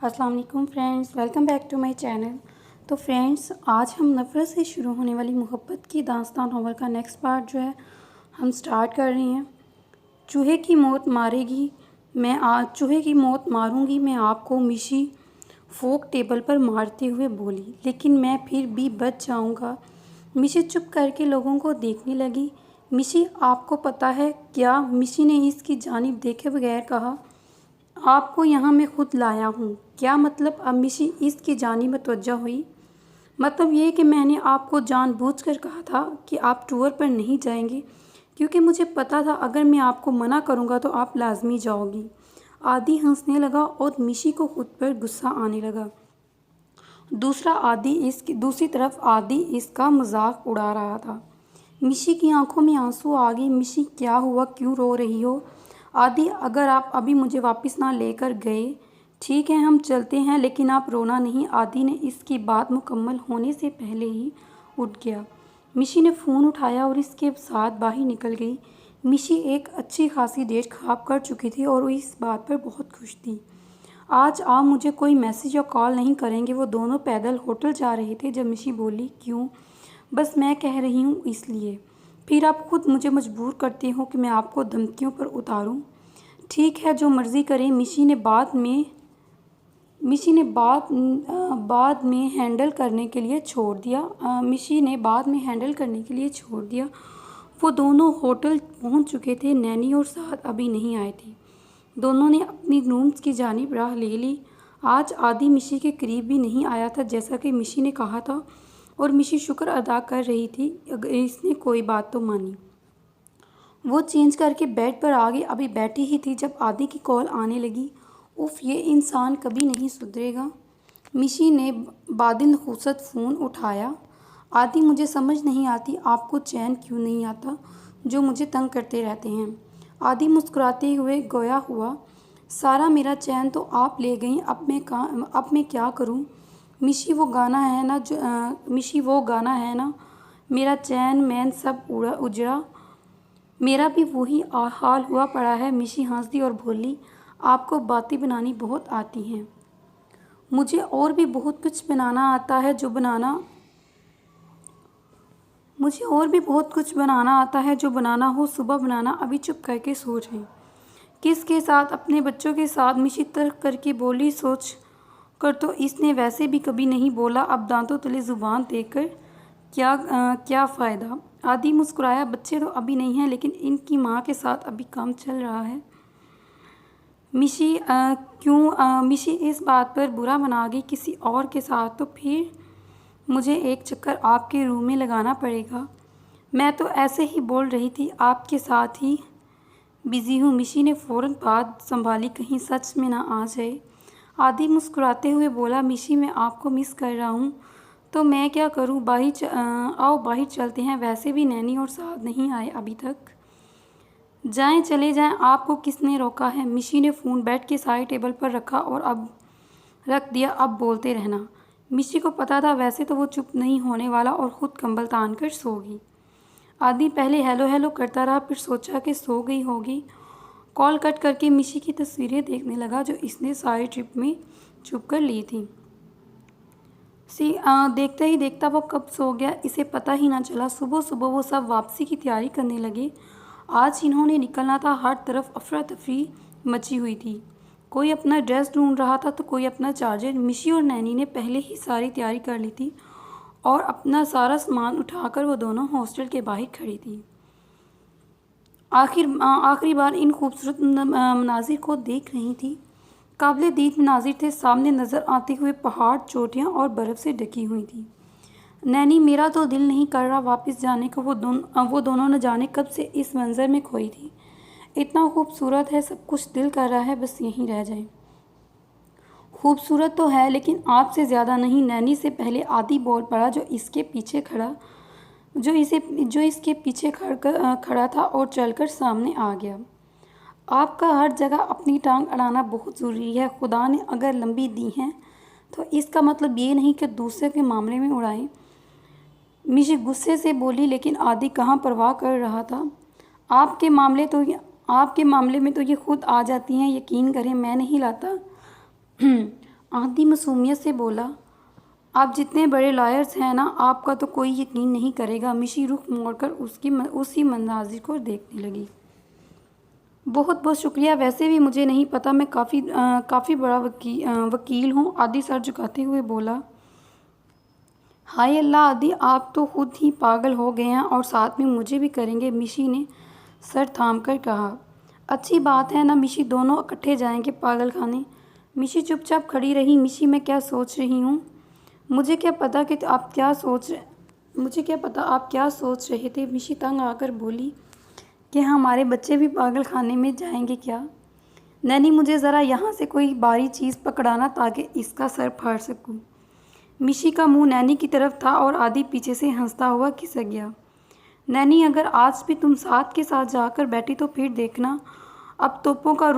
अस्सलाम वालेकुम friends, welcome back to my channel. तो फ्रेंड्स, आज हम नफ़रत से शुरू होने वाली मोहब्बत की दास्तान नॉवल का नेक्स्ट पार्ट जो है हम स्टार्ट कर रहे हैं। चूहे की मौत मारूंगी मैं आपको, मिशी फोक टेबल पर मारते हुए बोली, लेकिन मैं फिर भी बच जाऊंगा। मिशी चुप करके लोगों को देखने लगी। मिशी, आपको पता है क्या? मिशी ने इसकी जानिब देखे बगैर कहा। आपको यहाँ मैं खुद लाया हूँ। क्या मतलब? अब मिशी इसकी जानिब मुतवज्जह हुई। मतलब ये कि मैंने आपको जानबूझकर कहा था कि आप टूर पर नहीं जाएंगे, क्योंकि मुझे पता था अगर मैं आपको मना करूँगा तो आप लाजमी जाओगी। आदि हंसने लगा और मिशी को खुद पर गुस्सा आने लगा। दूसरी तरफ आदि इसका मजाक उड़ा रहा था। मिशी की आंखों में आंसू आ गए। मिशी, क्या हुआ? क्यों रो रही हो? आदि, अगर आप अभी मुझे वापस ना लेकर गए, ठीक है हम चलते हैं, लेकिन आप रोना नहीं। आदि ने इसकी बात मुकम्मल होने से पहले ही उठ गया। मिशी ने फ़ोन उठाया और इसके साथ बाहर निकल गई। मिशी एक अच्छी खासी डेट ख़राब कर चुकी थी और वो इस बात पर बहुत खुश थी। आज आप मुझे कोई मैसेज या कॉल नहीं करेंगे। वो दोनों पैदल होटल जा रहे थे जब मिशी बोली, क्यों? बस मैं कह रही हूँ इसलिए। फिर आप खुद मुझे मजबूर करते हो कि मैं आपको धमकियों पर उतारूं। ठीक है, जो मर्ज़ी करें। मिशी ने बाद में हैंडल करने के लिए छोड़ दिया। वो दोनों होटल पहुंच चुके थे। नैनी और साद अभी नहीं आए थे। दोनों ने अपनी रूम्स की जानिब राह ले ली। आज आदि मिशी के करीब भी नहीं आया था, जैसा कि मिशी ने कहा था, और मिशी शुक्र अदा कर रही थी अगर इसने कोई बात तो मानी। वो चेंज करके बेड पर आ गई। अभी बैठी ही थी जब आदि की कॉल आने लगी। उफ, ये इंसान कभी नहीं सुधरेगा। मिशी ने बादिल खुसत फ़ोन उठाया। आदि, मुझे समझ नहीं आती आपको चैन क्यों नहीं आता जो मुझे तंग करते रहते हैं। आदि मुस्कुराते हुए गोया हुआ, सारा मेरा चैन तो आप ले गई। अब मैं क्या करूं? मिशी, वो गाना है ना, मेरा चैन मैन सब उजड़ा। मेरा भी वही हाल हुआ पड़ा है। मिशी हंस दी और बोली, आपको बातें बनानी बहुत आती हैं। मुझे और भी बहुत कुछ बनाना आता है जो बनाना हो, सुबह बनाना। अभी चुप करके सोच रही। किसके साथ? अपने बच्चों के साथ। मिशी तर्क करके बोली, सोच कर तो इसने वैसे भी कभी नहीं बोला, अब दांतों तले ज़ुबान देकर क्या फ़ायदा? आदि मुस्कुराया। बच्चे तो अभी नहीं हैं, लेकिन इनकी माँ के साथ अभी काम चल रहा है। मिशी क्यों? मिशी इस बात पर बुरा मना गई। किसी और के साथ तो फिर मुझे एक चक्कर आपके रूम में लगाना पड़ेगा। मैं तो ऐसे ही बोल रही थी, आपके साथ ही बिज़ी हूँ। मिशी ने फ़ौरन बात संभाली, कहीं सच में ना आ जाए। आदि मुस्कुराते हुए बोला, मिशी मैं आपको मिस कर रहा हूँ। तो मैं क्या करूँ? आओ बाहर चलते हैं। वैसे भी नैनी और साहब नहीं आए अभी तक। चले जाएं, आपको किसने रोका है? मिशी ने फ़ोन बेड के साइड टेबल पर रख दिया। अब बोलते रहना। मिशी को पता था वैसे तो वो चुप नहीं होने वाला और ख़ुद कंबल तान कर सो गई। आदि पहले हेलो हेलो करता रहा, फिर सोचा कि सो गई होगी। कॉल कट करके मिशी की तस्वीरें देखने लगा जो इसने सारी ट्रिप में छुप कर ली थी। देखते ही देखता वो कब सो गया, इसे पता ही ना चला। सुबह सुबह वो सब वापसी की तैयारी करने लगे। आज इन्होंने निकलना था। हर तरफ अफरा तफरी मची हुई थी। कोई अपना ड्रेस ढूंढ रहा था तो कोई अपना चार्जर। मिशी और नैनी ने पहले ही सारी तैयारी कर ली थी और अपना सारा सामान उठाकर वो दोनों हॉस्टल के बाहर खड़ी थी। आखिरी बार इन खूबसूरत मनाजिर को देख रही थी। काबिल दीद मनाजिर थे। सामने नज़र आते हुए पहाड़, चोटियाँ और बर्फ़ से ढकी हुई थी। नैनी, मेरा तो दिल नहीं कर रहा वापस जाने को। वो दोनों न जाने कब से इस मंज़र में खोई थी। इतना खूबसूरत है सब कुछ, दिल कर रहा है बस यहीं रह जाए। खूबसूरत तो है, लेकिन आपसे ज़्यादा नहीं। नैनी से पहले आदि बोल पड़ा, जो इसके पीछे खड़ा था और चलकर सामने आ गया। आपका हर जगह अपनी टांग अड़ाना बहुत ज़रूरी है। खुदा ने अगर लंबी दी हैं तो इसका मतलब ये नहीं कि दूसरे के मामले में उड़ाएं। मिशी गुस्से से बोली, लेकिन आदि कहाँ परवाह कर रहा था। आपके मामले में तो ये खुद आ जाती हैं, यकीन करें मैं नहीं लाता। आदि मासूमियत से बोला, आप जितने बड़े लॉयर्स हैं ना, आपका तो कोई यकीन नहीं करेगा। मिशी रुख मोड़कर उसी मंजाजिर को देखने लगी। बहुत बहुत शुक्रिया, वैसे भी मुझे नहीं पता, मैं काफ़ी बड़ा वकील हूँ। आदि सर झुकाते हुए बोला। हाय अल्लाह आदि, आप तो खुद ही पागल हो गए हैं और साथ में मुझे भी करेंगे, मिशी ने सर थाम कर कहा। अच्छी बात है ना, मिशी दोनों इकट्ठे जाएंगे पागल खाने। मिशी चुपचाप खड़ी रही। मिशी, मैं क्या सोच रही हूँ, मुझे क्या पता आप क्या सोच रहे थे। मिशी तंग आकर बोली कि हमारे बच्चे भी पागल खाने में जाएंगे क्या। नैनी, मुझे ज़रा यहाँ से कोई भारी चीज़ पकड़ाना ताकि इसका सर फाड़ सकूँ। मिशी का मुंह नैनी की तरफ था और आदि पीछे से हंसता हुआ खिसक गया। नैनी, अगर आज भी तुम साथ के साथ जाकर बैठी तो फिर देखना। अब तोपों का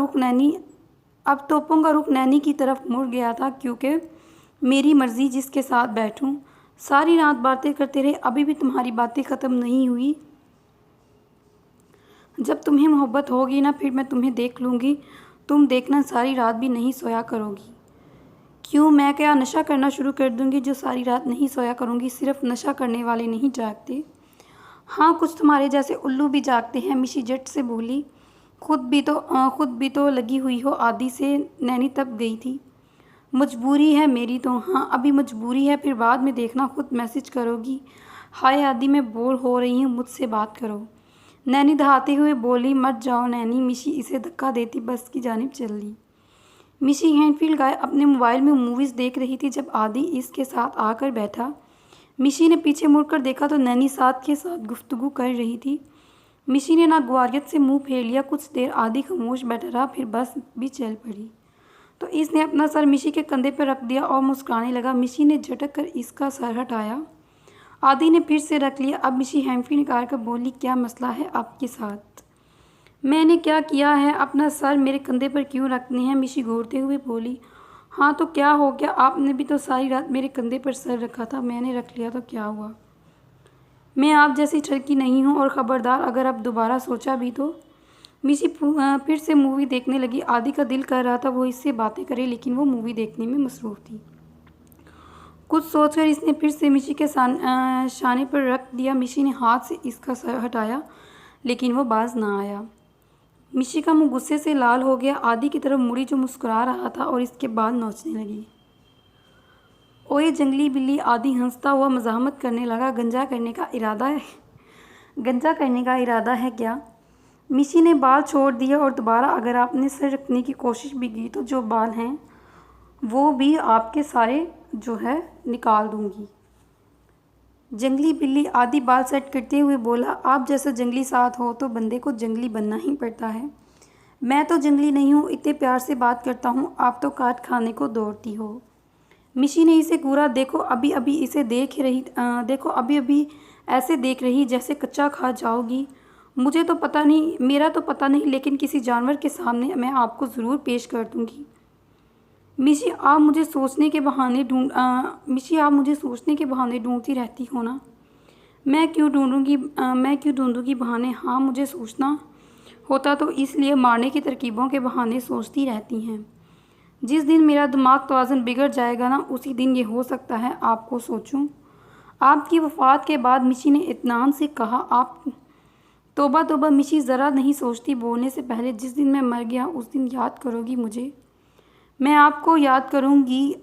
रुख नैनी की तरफ मुड़ गया था, क्योंकि मेरी मर्ज़ी जिसके साथ बैठूं। सारी रात बातें करते रहे, अभी भी तुम्हारी बातें ख़त्म नहीं हुई। जब तुम्हें मोहब्बत होगी ना, फिर मैं तुम्हें देख लूँगी। तुम देखना, सारी रात भी नहीं सोया करोगी। क्यों, मैं क्या नशा करना शुरू कर दूँगी जो सारी रात नहीं सोया करूँगी। सिर्फ नशा करने वाले नहीं जागते, हाँ कुछ तुम्हारे जैसे उल्लू भी जागते हैं। मिशी झट से बोली। खुद भी तो लगी हुई हो आदि से। नैनी तब गई थी। मजबूरी है मेरी तो। हाँ अभी मजबूरी है, फिर बाद में देखना खुद मैसेज करोगी। हाय आदि, मैं बोर हो रही हूँ, मुझसे बात करो। नैनी दहाते हुए बोली। मत जाओ नैनी। मिशी इसे धक्का देती बस की जानिब चल दी। मिशी हैंडफील लगाए अपने मोबाइल में मूवीज़ देख रही थी जब आदि इसके साथ आकर बैठा। मिशी ने पीछे मुड़कर देखा तो नैनी साथ के साथ गुफ्तगू कर रही थी। मिशी ने नागवारियत से मुंह फेर लिया। कुछ देर आदि खामोश बैठा रहा, फिर बस भी चल पड़ी तो इसने अपना सर मिशी के कंधे पर रख दिया और मुस्कुराने लगा। मिशी ने झटक कर इसका सर हटाया। आदि ने फिर से रख लिया। अब मिशी हैंडफी निकाल कर बोली, क्या मसला है आपके साथ। मैंने क्या किया है, अपना सर मेरे कंधे पर क्यों रखने हैं। मिशी घूरते हुए बोली। हाँ तो क्या हो गया, आपने भी तो सारी रात मेरे कंधे पर सर रखा था। मैंने रख लिया तो क्या हुआ। मैं आप जैसी ठरकी नहीं हूँ, और ख़बरदार अगर आप दोबारा सोचा भी तो। मिशी फिर से मूवी देखने लगी। आदि का दिल कर रहा था वो इससे बातें करे, लेकिन वो मूवी देखने में मसरूफ़ थी। कुछ सोचकर इसने फिर से मिशी के शाने पर रख दिया। मिशी ने हाथ से इसका सर हटाया, लेकिन वो बाज ना आया। मिशी का मुंह गुस्से से लाल हो गया। आदि की तरफ मुड़ी जो मुस्कुरा रहा था और इसके बाद नोचने लगी। ओए जंगली बिल्ली। आदि हंसता हुआ मज़ाहमत करने लगा। गंजा करने का इरादा है क्या। मिशी ने बाल छोड़ दिए और दोबारा अगर आपने सर रखने की कोशिश भी की तो जो बाल हैं वो भी आपके सारे जो है निकाल दूंगी। जंगली बिल्ली। आदि बाल सेट करते हुए बोला। आप जैसा जंगली साथ हो तो बंदे को जंगली बनना ही पड़ता है। मैं तो जंगली नहीं हूँ, इतने प्यार से बात करता हूँ, आप तो काट खाने को दौड़ती हो। मिशी ने इसे घूरा। देखो अभी अभी ऐसे देख रही जैसे कच्चा खा जाओगी। मेरा तो पता नहीं, लेकिन किसी जानवर के सामने मैं आपको ज़रूर पेश कर दूंगी। मिशी, आप मुझे सोचने के बहाने ढूंढती रहती हो ना। मैं क्यों ढूंढूंगी बहाने। हाँ मुझे सोचना होता तो इसलिए मारने की तरकीबों के बहाने सोचती रहती हैं। जिस दिन मेरा दिमाग तवाज़ुन बिगड़ जाएगा ना, उसी दिन ये हो सकता है आपको सोचूं। आपकी वफ़ात के बाद, मिशी ने इत्मीनान से कहा। आप तौबा तौबा। मिशी ज़रा नहीं सोचती बोलने से पहले। जिस दिन मैं मर गया उस दिन याद करोगी मुझे। मैं आपको याद करूँगी।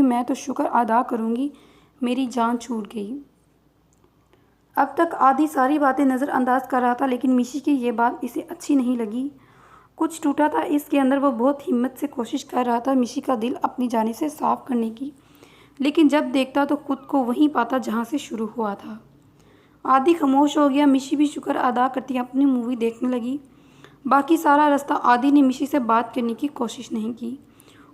मैं तो शुक्र अदा करूँगी मेरी जान छूट गई। अब तक आदि सारी बातें नज़रअंदाज कर रहा था, लेकिन मिशी की ये बात इसे अच्छी नहीं लगी। कुछ टूटा था इसके अंदर। वो बहुत हिम्मत से कोशिश कर रहा था मिशी का दिल अपनी जानिब से साफ़ करने की, लेकिन जब देखता तो खुद को वहीं पाता जहाँ से शुरू हुआ था। आदि खामोश हो गया। मिशी भी शुक्र अदा करती अपनी मूवी देखने लगी। बाकी सारा रास्ता आदि ने मिशी से बात करने की कोशिश नहीं की।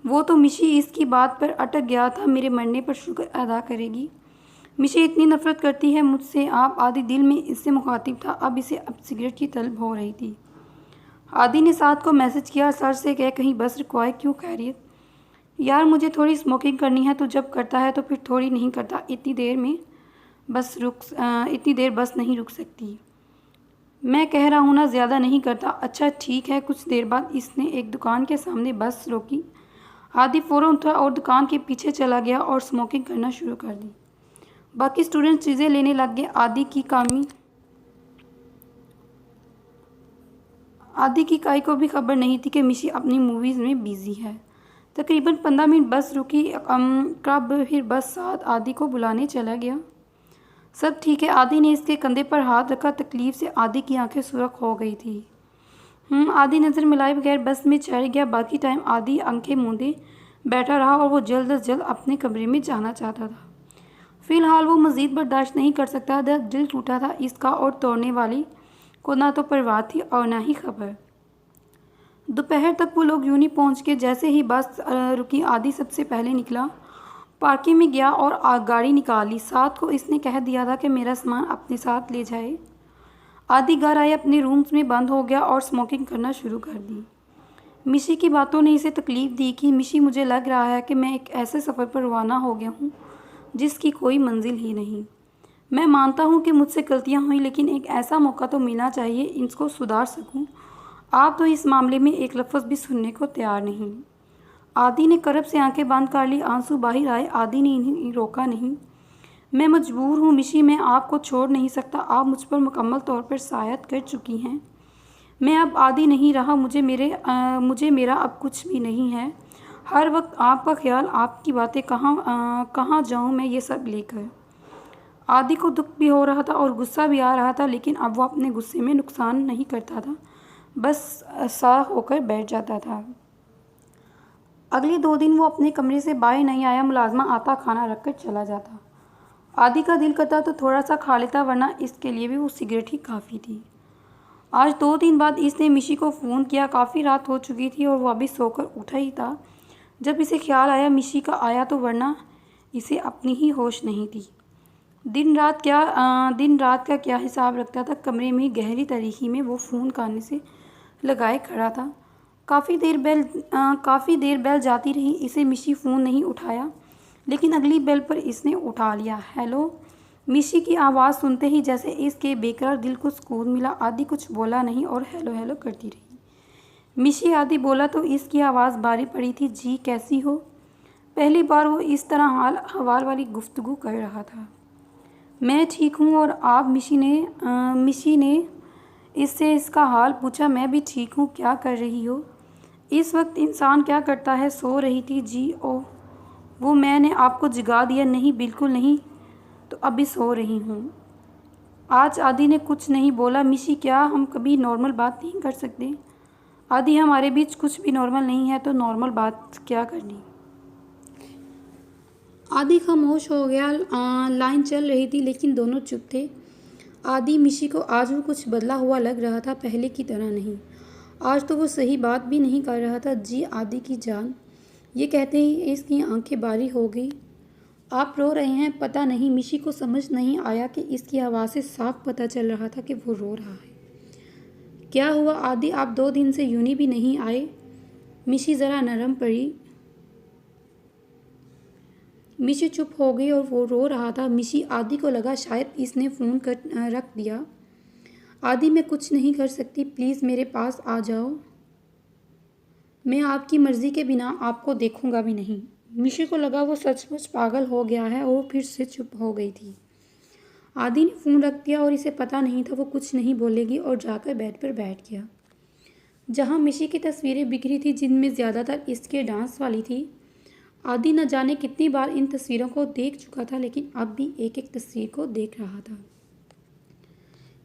वो तो मिशी इसकी बात पर अटक गया था। मेरे मरने पर शुक्र अदा करेगी। मिशी इतनी नफ़रत करती है मुझसे। आप आदि दिल में इससे मुखातिब था। अब सिगरेट की तलब हो रही थी। आदि ने साथ को मैसेज किया। सर से कह कहीं बस रुकवाए। क्यों, खैरियत। यार मुझे थोड़ी स्मोकिंग करनी है। तो जब करता है तो फिर थोड़ी नहीं करता। इतनी देर बस नहीं रुक सकती। मैं कह रहा हूँ ना, ज़्यादा नहीं करता। अच्छा ठीक है। कुछ देर बाद इसने एक दुकान के सामने बस रोकी। आदि फ़ौरन उठा और दुकान के पीछे चला गया और स्मोकिंग करना शुरू कर दी। बाकी स्टूडेंट चीज़ें लेने लग गए। आदि की काई को भी खबर नहीं थी कि मिशी अपनी मूवीज़ में बिज़ी है। तकरीबन 15 मिनट बस रुकी। कब फिर बस साथ आदि को बुलाने चला गया। सब ठीक है। आदि ने इसके कंधे पर हाथ रखा। तकलीफ से आदि की आंखें सुर्ख हो गई थी। आदि नज़र मिलाए बगैर बस में चढ़ गया। बाकी टाइम आदि आंखें मूंदे बैठा रहा और वो जल्द अज जल्द अपने कमरे में जाना चाहता था। फ़िलहाल वो मज़ीद बर्दाश्त नहीं कर सकता था। दिल टूटा था इसका और तोड़ने वाली को ना तो परवाह थी और ना ही खबर। दोपहर तक वो लोग यूं ही पहुँच के जैसे ही बस रुकी आदि सबसे पहले निकला। पार्किंग में गया और गाड़ी निकाली। साथ को इसने कह दिया था कि मेरा सामान अपने साथ ले जाए। आदि घर आए, अपने रूम्स में बंद हो गया और स्मोकिंग करना शुरू कर दी। मिशी की बातों ने इसे तकलीफ़ दी कि मिशी, मुझे लग रहा है कि मैं एक ऐसे सफ़र पर रवाना हो गया हूँ जिसकी कोई मंजिल ही नहीं। मैं मानता हूँ कि मुझसे गलतियाँ हुई, लेकिन एक ऐसा मौका तो मिलना चाहिए इनको सुधार सकूँ। आप तो इस मामले में एक लफ्ज़ भी सुनने को तैयार नहीं। आदि ने करब से आंखें बंद कर ली। आंसू बाहर आए। आदि ने इन्हें रोका नहीं। मैं मजबूर हूँ मिशी, मैं आपको छोड़ नहीं सकता। आप मुझ पर मुकम्मल तौर पर सायद कर चुकी हैं। मैं अब आदि नहीं रहा। मुझे मेरा अब कुछ भी नहीं है। हर वक्त आपका ख्याल, आपकी बातें, कहाँ जाऊँ मैं ये सब लेकर। आदि को दुख भी हो रहा था और गुस्सा भी आ रहा था, लेकिन अब वो अपने गुस्से में नुकसान नहीं करता था, बस सा होकर बैठ जाता था। अगले 2 दिन वो अपने कमरे से बाहर नहीं आया। मुलाजमा आता, खाना रख कर चला जाता। आदि का दिल करता तो थोड़ा सा खा लेता, वरना इसके लिए भी वो सिगरेट ही काफ़ी थी। आज 2 दिन बाद इसने मिशी को फ़ोन किया। काफ़ी रात हो चुकी थी और वो अभी सोकर उठा ही था जब इसे ख्याल आया मिशी का आया तो, वरना इसे अपनी ही होश नहीं थी। दिन रात का क्या हिसाब रखता था। कमरे में गहरी तरीकी में वो फ़ोन कान से लगाए खड़ा था। काफ़ी देर बेल जाती रही। इसे मिशी फ़ोन नहीं उठाया, लेकिन अगली बेल पर इसने उठा लिया। हेलो। मिशी की आवाज़ सुनते ही जैसे इसके बेकरार दिल को सुकून मिला। आदि कुछ बोला नहीं और हेलो हेलो करती रही। मिशी आदि बोला तो इसकी आवाज़ भारी पड़ी थी। जी कैसी हो? पहली बार वो इस तरह हाल हवाल वाली गुफ्तगू कर रहा था। मैं ठीक हूँ। और आप? मिशी ने इससे इसका हाल पूछा। मैं भी ठीक हूँ। क्या कर रही हो? इस वक्त इंसान क्या करता है? सो रही थी। जी ओह, वो मैंने आपको जगा दिया? नहीं, बिल्कुल नहीं, तो अभी सो रही हूँ। आज आदि ने कुछ नहीं बोला। मिशी, क्या हम कभी नॉर्मल बात नहीं कर सकते? आदि, हमारे बीच कुछ भी नॉर्मल नहीं है तो नॉर्मल बात क्या करनी। आदि खामोश हो गया। लाइन चल रही थी लेकिन दोनों चुप थे। आदि, मिशी को आज वो कुछ बदला हुआ लग रहा था, पहले की तरह नहीं। आज तो वो सही बात भी नहीं कर रहा था। जी आदि की जान, ये कहते ही इसकी आंखें बारी हो गई। आप रो रहे हैं? पता नहीं। मिशी को समझ नहीं आया कि इसकी आवाज़ से साफ पता चल रहा था कि वो रो रहा है। क्या हुआ आदि? आप 2 दिन से यूनी भी नहीं आए। मिशी ज़रा नरम पड़ी। मिशी चुप हो गई और वो रो रहा था। मिशी, आदि को लगा शायद इसने फ़ोन कर रख दिया। आदि, मैं कुछ नहीं कर सकती, प्लीज़ मेरे पास आ जाओ। मैं आपकी मर्ज़ी के बिना आपको देखूंगा भी नहीं। मिशी को लगा वो सचमुच पागल हो गया है और फिर से चुप हो गई थी। आदि ने फ़ोन रख दिया और इसे पता नहीं था वो कुछ नहीं बोलेगी और जाकर बेड पर बैठ गया, जहाँ मिशी की तस्वीरें बिखरी थी, जिनमें ज़्यादातर इसके डांस वाली थी। आदि न जाने कितनी बार इन तस्वीरों को देख चुका था, लेकिन अब भी एक एक तस्वीर को देख रहा था।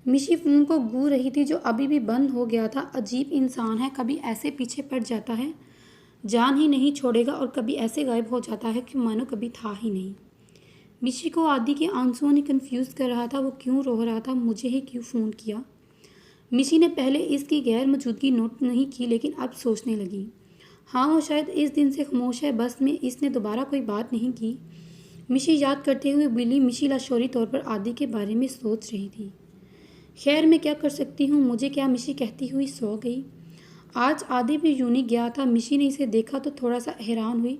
मिशी फ़ोन को गूं रही थी, जो अभी भी बंद हो गया था। अजीब इंसान है, कभी ऐसे पीछे पड़ जाता है, जान ही नहीं छोड़ेगा, और कभी ऐसे गायब हो जाता है कि मानो कभी था ही नहीं। मिशी को आदि के आंसुओं ने कन्फ्यूज़ कर रहा था। वो क्यों रो रहा था? मुझे ही क्यों फ़ोन किया? मिशी ने पहले इसकी गैर मौजूदगी नोट नहीं की, लेकिन अब सोचने लगी। हाँ, वो शायद इस दिन से खामोश है। बस में इसने दोबारा कोई बात नहीं की। मिशी याद करते हुए बोली। मिशी लाशौरी तौर पर आदि के बारे में सोच रही थी। खैर, मैं क्या कर सकती हूँ, मुझे क्या? मिशी कहती हुई सो गई। आज आदि भी यूनी गया था। मिशी ने इसे देखा तो थोड़ा सा हैरान हुई।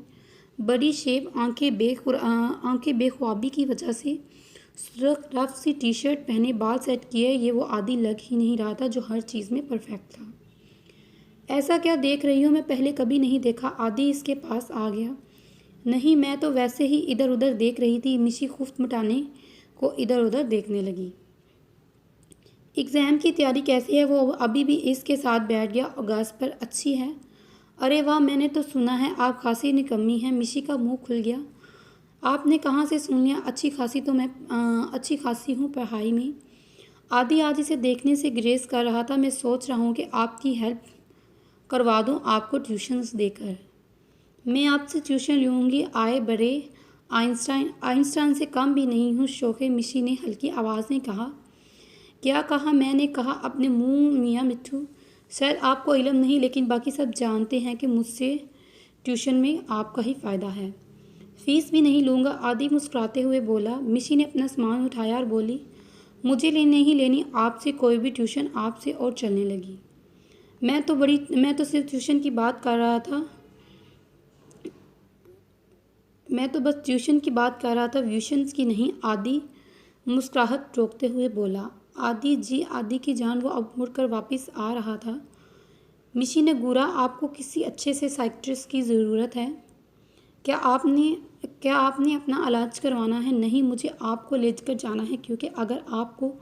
बड़ी शेप, आंखें बेख्वाबी की वजह से सुर्ख रफ सी टी शर्ट पहने, बाल सेट किए, ये वो आदि लग ही नहीं रहा था जो हर चीज़ में परफेक्ट था। ऐसा क्या देख रही हो, मैं पहले कभी नहीं देखा। आदि इसके पास आ गया। नहीं, मैं तो वैसे ही इधर उधर देख रही थी। मिशी खुफ्त मिटाने को इधर उधर देखने लगी। एग्ज़ाम की तैयारी कैसी है? वो अभी भी इसके साथ बैठ गया और गाज पर। अच्छी है। अरे वाह, मैंने तो सुना है आप खासी निकम्मी हैं। मिशी का मुंह खुल गया। आपने कहाँ से सुन लिया? अच्छी खासी हूँ पढ़ाई में। आदि आज इसे देखने से ग्रेस कर रहा था। मैं सोच रहा हूँ कि आपकी हेल्प करवा दूँ आपको ट्यूशन्स देकर। मैं आपसे ट्यूशन लूँगी। आए बड़े आइंस्टाइन से कम भी नहीं हूँ। शोखे मिशी ने हल्की आवाज़ में कहा। क्या कहा? मैंने कहा अपने मुंह मियाँ मिट्ठू। शायद आपको इल्म नहीं, लेकिन बाकी सब जानते हैं कि मुझसे ट्यूशन में आपका ही फ़ायदा है। फीस भी नहीं लूँगा। आदि मुस्कुराते हुए बोला। मिशी ने अपना सामान उठाया और बोली, मुझे नहीं लेनी आपसे कोई भी ट्यूशन। आपसे और चलने लगी। मैं तो सिर्फ ट्यूशन की बात कर रहा था। मैं तो बस ट्यूशन की बात कर रहा था, ट्यूशन्स की नहीं। आदि मुस्कुराहट रोकते हुए बोला। आदि जी, आदि की जान। वो अब मुड़कर वापस आ रहा था। मिशी ने घूरा। आपको किसी अच्छे से साइकियाट्रिस्ट की ज़रूरत है? क्या आपने अपना इलाज करवाना है? नहीं, मुझे आपको लेकर जाना है, क्योंकि अगर आपको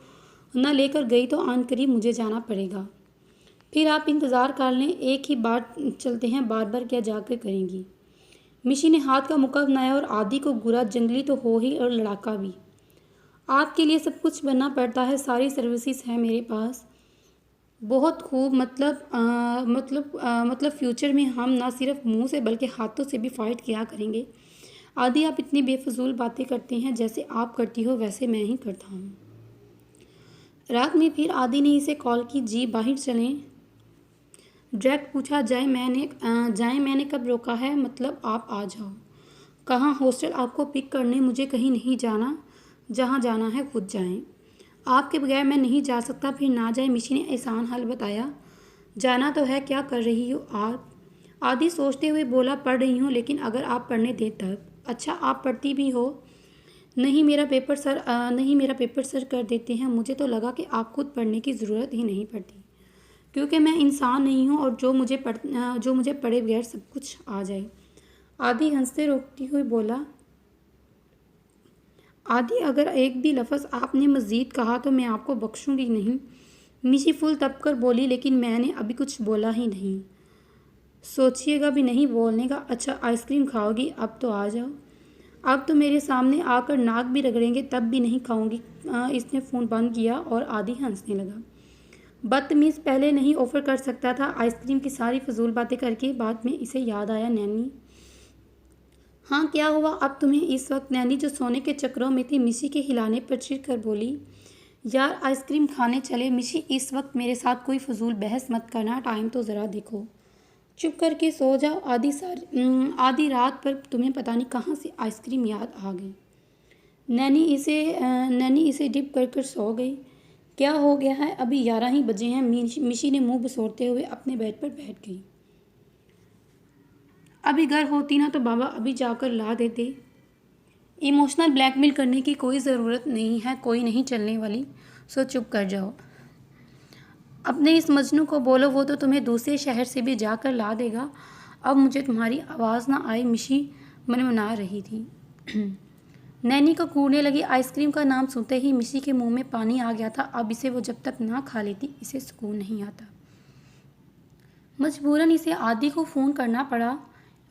न लेकर गई तो आन करीब मुझे जाना पड़ेगा। फिर आप इंतज़ार कर लें। एक ही बार चलते हैं, बार बार क्या जाकर करेंगी? मिशी ने हाथ का मुक्का बनाया और आदि को घूरा। जंगली तो हो ही और लड़ाका भी। आपके लिए सब कुछ बनना पड़ता है। सारी सर्विसेज है मेरे पास। बहुत खूब। मतलब फ्यूचर में हम ना सिर्फ मुंह से बल्कि हाथों से भी फाइट किया करेंगे। आदि, आप इतनी बेफजूल बातें करते हैं। जैसे आप करती हो वैसे मैं ही करता हूँ। रात में फिर आदि ने इसे कॉल की। जी, बाहर चलें? डायरेक्ट पूछा। जाए मैंने कब रोका है? मतलब आप आ जाओ। कहाँ? हॉस्टल आपको पिक करने। मुझे कहीं नहीं जाना। जहाँ जाना है खुद जाएं। आपके बगैर मैं नहीं जा सकता। फिर ना जाए। मिशी ने आसान हल बताया। जाना तो है। क्या कर रही हो आप? आदि सोचते हुए बोला, पढ़ रही हूँ, लेकिन अगर आप पढ़ने दें तब। अच्छा, आप पढ़ती भी हो? नहीं, मेरा पेपर सर कर देते हैं। मुझे तो लगा कि आप खुद पढ़ने की ज़रूरत ही नहीं पड़ती, क्योंकि मैं इंसान नहीं हूँ और जो मुझे पढ़े बगैर सब कुछ आ जाए। आदि हंसते रोकती हुई बोला। आदि, अगर एक भी लफ्ज़ आपने मज़ीद कहा तो मैं आपको बख्शूंगी नहीं। मिशी फुल तप कर बोली। लेकिन मैंने अभी कुछ बोला ही नहीं। सोचिएगा भी नहीं बोलने का। अच्छा, आइसक्रीम खाओगी? अब तो आ जाओ। अब तो मेरे सामने आकर नाक भी रगड़ेंगे तब भी नहीं खाऊंगी। इसने फ़ोन बंद किया और आदि हंसने लगा। बदतमीज़, पहले नहीं ऑफ़र कर सकता था? आइसक्रीम की सारी फजूल बातें करके बाद में इसे याद आया, नैनी। हाँ, क्या हुआ अब तुम्हें इस वक्त? नैनी, जो सोने के चक्करों में थी, मिशी के हिलाने पर चिढ़ कर बोली। यार, आइसक्रीम खाने चले। मिशी, इस वक्त मेरे साथ कोई फजूल बहस मत करना। टाइम तो ज़रा देखो। चुप करके सो जाओ। आधी रात पर तुम्हें पता नहीं कहाँ से आइसक्रीम याद आ गई। नैनी इसे डिप कर कर सो गई। क्या हो गया है? अभी 11 ही बजे हैं। मिशी ने मुंह बसोरते हुए अपने बेड पर बैठ गई। अभी घर होती ना तो बाबा अभी जाकर ला देते। इमोशनल ब्लैकमेल करने की कोई ज़रूरत नहीं है। कोई नहीं चलने वाली, सो चुप कर जाओ। अपने इस मजनू को बोलो, वो तो तुम्हें दूसरे शहर से भी जाकर ला देगा। अब मुझे तुम्हारी आवाज़ ना आए। मिशी मनमना रही थी। नैनी को कूदने लगी। आइसक्रीम का नाम सुनते ही मिशी के मुंह में पानी आ गया था। अब इसे वो जब तक ना खा लेती इसे सुकून नहीं आता। मजबूरन इसे आदि को फ़ोन करना पड़ा।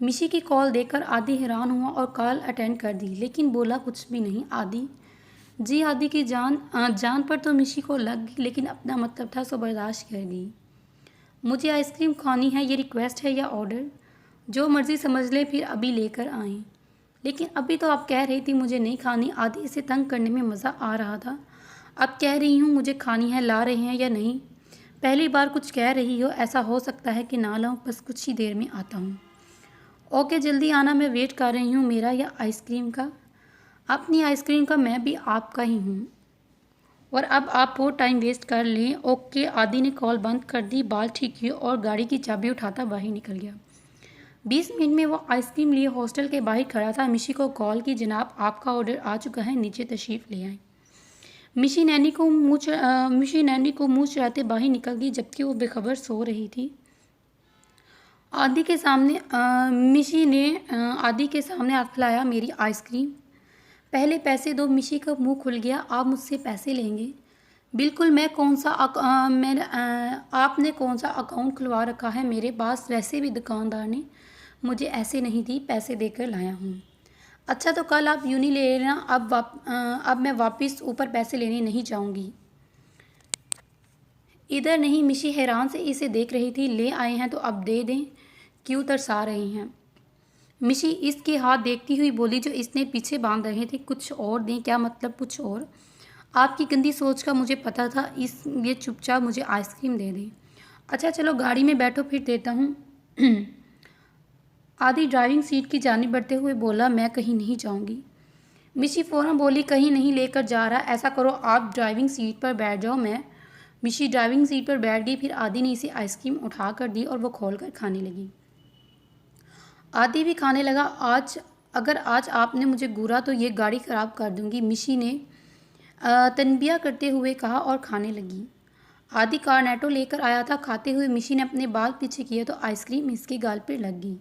मिशी की कॉल देखकर आदि हैरान हुआ और कॉल अटेंड कर दी, लेकिन बोला कुछ भी नहीं। आदि जी, आदि की जान पर तो मिशी को लग गई, लेकिन अपना मतलब था सो बर्दाश्त कर गई। मुझे आइसक्रीम खानी है। ये रिक्वेस्ट है या ऑर्डर? जो मर्ज़ी समझ ले। फिर अभी लेकर आएँ। लेकिन अभी तो आप कह रही थी मुझे नहीं खानी। आदि इसे तंग करने में मज़ा आ रहा था। अब कह रही हूँ मुझे खानी है। ला रहे हैं या नहीं? पहली बार कुछ कह रही हो। ऐसा हो सकता है कि ना लाऊं। बस कुछ ही देर में आता हूँ। ओके, जल्दी आना। मैं वेट कर रही हूँ। मेरा या आइसक्रीम का? अपनी आइसक्रीम का। मैं भी आपका ही हूँ। और अब आप बहुत टाइम वेस्ट कर लें। ओके। आदि ने कॉल बंद कर दी, बाल ठीक किए और गाड़ी की चाबी उठाता बाहर निकल गया। 20 मिनट में वो आइसक्रीम लिए हॉस्टल के बाहर खड़ा था। मिशी को कॉल की। जनाब, आपका ऑर्डर आ चुका है, नीचे तशरीफ़ ले आए। मिशी नैनी को मुँह चढ़ाते बाहर निकल गई, जबकि वो बेखबर सो रही थी। आदि के सामने मिशी ने आदि के सामने हाथ फैलाया। मेरी आइसक्रीम। पहले पैसे दो। मिशी का मुंह खुल गया। आप मुझसे पैसे लेंगे? बिल्कुल। आपने कौन सा अकाउंट खुलवा रखा है मेरे पास? वैसे भी दुकानदार ने मुझे ऐसे नहीं दी, पैसे देकर लाया हूँ। अच्छा तो कल आप यूं ही ले लेना। अब मैं वापस ऊपर पैसे लेने नहीं जाऊँगी। इधर नहीं। मिशी हैरान से इसे देख रही थी। ले आए हैं तो अब दे दें, क्यों तरसा रही हैं? मिशी इसके हाथ देखती हुई बोली जो इसने पीछे बांध रहे थे। कुछ और दें? क्या मतलब कुछ और? आपकी गंदी सोच का मुझे पता था। ये चुपचाप मुझे आइसक्रीम दे दें। अच्छा चलो गाड़ी में बैठो, फिर देता हूँ। आदि ड्राइविंग सीट की जानिब बढ़ते हुए बोला, मैं कहीं नहीं जाऊँगी। मिशी फ़ौरन बोली, कहीं नहीं लेकर जा रहा। ऐसा करो आप ड्राइविंग सीट पर बैठ जाओ। मैं मिशी ड्राइविंग सीट पर बैठ गई। फिर आदि ने इसे आइसक्रीम उठा कर दी और वो खोल कर खाने लगी। आदि भी खाने लगा। अगर आज आपने मुझे घूरा तो ये गाड़ी ख़राब कर दूंगी, मिशी ने तनबिया करते हुए कहा और खाने लगी। आदि कार्नेटो लेकर आया था। खाते हुए मिशी ने अपने बाल पीछे किए तो आइसक्रीम इसके गाल पर लग गई।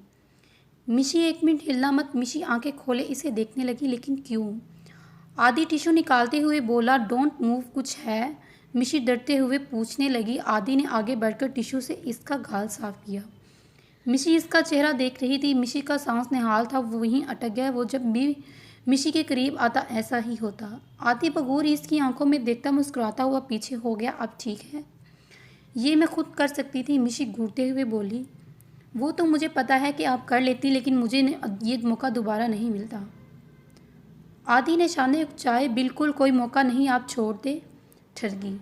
मिशी, एक मिनट हिलना मत। मिशी आंखें खोले इसे देखने लगी। लेकिन क्यों? आदि टिश्यू निकालते हुए बोला, डोंट मूव। कुछ है? मिशी डरते हुए पूछने लगी। आदि ने आगे बढ़कर टिश्यू से इसका गाल साफ किया। मिशी इसका चेहरा देख रही थी। मिशी का सांस निहाल था, वो वहीं अटक गया। वो जब भी मिशी के करीब आता ऐसा ही होता। आदि बगौर इसकी आंखों में देखता मुस्कुराता हुआ पीछे हो गया। अब ठीक है, ये मैं खुद कर सकती थी, मिशी घूरते हुए बोली। वो तो मुझे पता है कि आप कर लेती, लेकिन मुझे ये मौका दोबारा नहीं मिलता। आदि ने शाने उचाए। बिल्कुल कोई मौका नहीं, आप छोड़ दे। ठरगी।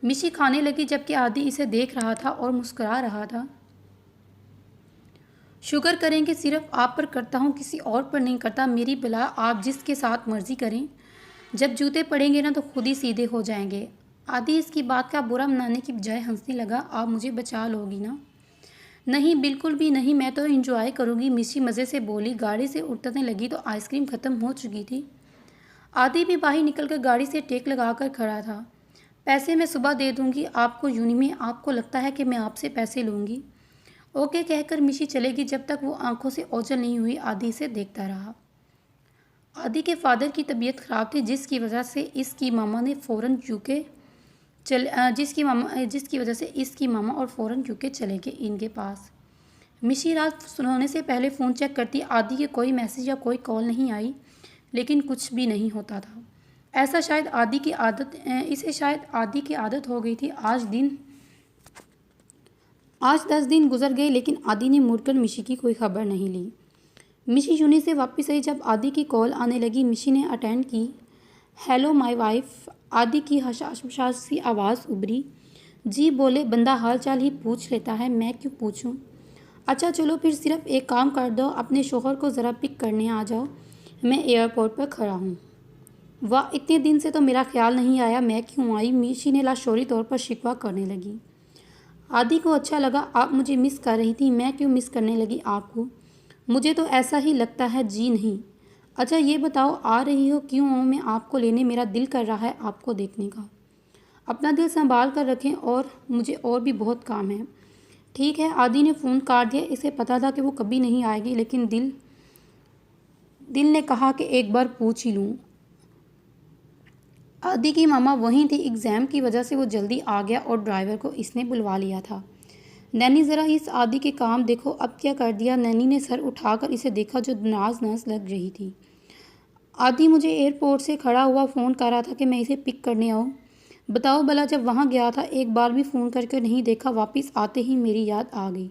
मिशी खाने लगी जबकि आदि इसे देख रहा था और मुस्कुरा रहा था। शुक्र करें कि सिर्फ आप पर करता हूँ, किसी और पर नहीं करता। मेरी भला आप जिसके साथ मर्जी करें। जब जूते पड़ेंगे ना तो खुद ही सीधे हो जाएंगे। आदि इसकी बात का बुरा मनाने की बजाय हंसने लगा। आप मुझे बचा लोगी ना? नहीं, बिल्कुल भी नहीं, मैं तो एंजॉय करूँगी, मिशी मज़े से बोली। गाड़ी से उतरने लगी तो आइसक्रीम ख़त्म हो चुकी थी। आदि भी बाहर निकलकर गाड़ी से टेक लगाकर खड़ा था। पैसे मैं सुबह दे दूँगी आपको। यूनी में आपको लगता है कि मैं आपसे पैसे लूँगी? ओके कहकर मिशी चलेगी। जब तक वो आंखों से ओझल नहीं हुई आदि से देखता रहा। आदि के फादर की तबीयत ख़राब थी, जिसकी वजह से इसकी मामा और फ़ौरन यूके चले गए इनके पास। मिशी रात सोने से पहले फ़ोन चेक करती। आदि की कोई मैसेज या कोई कॉल नहीं आई, लेकिन कुछ भी नहीं होता था। इसे शायद आदि की आदत हो गई थी। आज 10 दिन गुजर गए, लेकिन आदि ने मुड़कर मिशी की कोई खबर नहीं ली। मिशी यूनी से वापस आई जब आदि की कॉल आने लगी। मिशी ने अटेंड की। Hello my wife. आदि की हशाश सी आवाज़ उभरी। जी बोले, बंदा हाल चाल ही पूछ लेता है, मैं क्यों पूछूं? अच्छा चलो फिर सिर्फ एक काम कर दो, अपने शोहर को ज़रा पिक करने आ जाओ, मैं एयरपोर्ट पर खड़ा हूँ। वाह, इतने दिन से तो मेरा ख्याल नहीं आया, मैं क्यों आई? मिशी ने लाशौरी तौर पर शिकवा करने लगी। आदि को अच्छा लगा। आप मुझे मिस कर रही थी? मैं क्यों मिस करने लगी आपको? मुझे तो ऐसा ही लगता है। जी नहीं। अच्छा ये बताओ, आ रही हो? क्यों आऊँ मैं आपको लेने? मेरा दिल कर रहा है आपको देखने का। अपना दिल संभाल कर रखें, और मुझे और भी बहुत काम है। ठीक है। आदि ने फ़ोन काट दिया। इसे पता था कि वो कभी नहीं आएगी, लेकिन दिल ने कहा कि एक बार पूछ ही लूँ। आदि की मामा वहीं थी। एग्ज़ाम की वजह से वो जल्दी आ गया और ड्राइवर को इसने बुलवा लिया था। नैनी, ज़रा इस आदि के काम देखो, अब क्या कर दिया? नैनी ने सर उठाकर इसे देखा जो नाज लग रही थी। आदि मुझे एयरपोर्ट से खड़ा हुआ फ़ोन कर रहा था कि मैं इसे पिक करने आऊँ। बताओ भला, जब वहाँ गया था एक बार भी फ़ोन करके नहीं देखा, वापस आते ही मेरी याद आ गई।